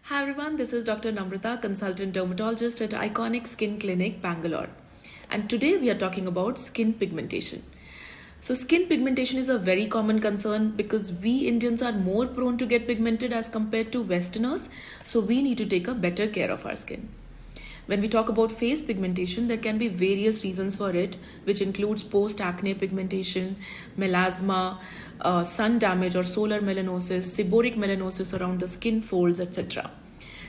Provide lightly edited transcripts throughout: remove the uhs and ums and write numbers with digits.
Hi everyone, this is Dr. Namrata, consultant dermatologist at Iconic Skin Clinic, Bangalore. And today we are talking about skin pigmentation. So skin pigmentation is a very common concern because we Indians are more prone to get pigmented as compared to Westerners. So we need to take a better care of our skin. When we talk about face pigmentation, there can be various reasons for it, which includes post-acne pigmentation, melasma, sun damage or solar melanosis, seborrheic melanosis around the skin folds, etc.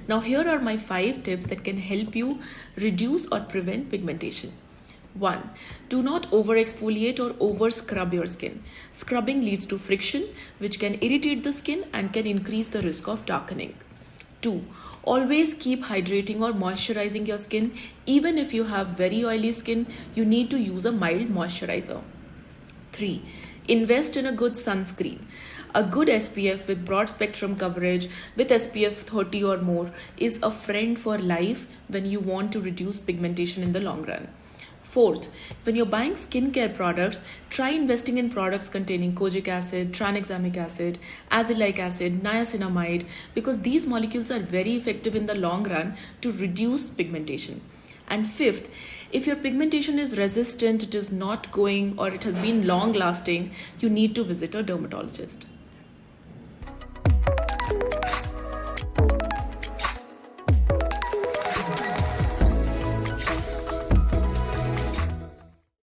Now here are my 5 tips that can help you reduce or prevent pigmentation. 1. Do not over-exfoliate or over-scrub your skin. Scrubbing leads to friction, which can irritate the skin and can increase the risk of darkening. 2. Always keep hydrating or moisturizing your skin. Even if you have very oily skin, you need to use a mild moisturizer. 3. Invest in a good sunscreen. A good SPF with broad spectrum coverage with SPF 30 or more is a friend for life when you want to reduce pigmentation in the long run. 4th, when you're buying skincare products, try investing in products containing kojic acid, tranexamic acid, azelaic acid, niacinamide because these molecules are very effective in the long run to reduce pigmentation. And 5th, if your pigmentation is resistant, it is not going or it has been long lasting, you need to visit a dermatologist.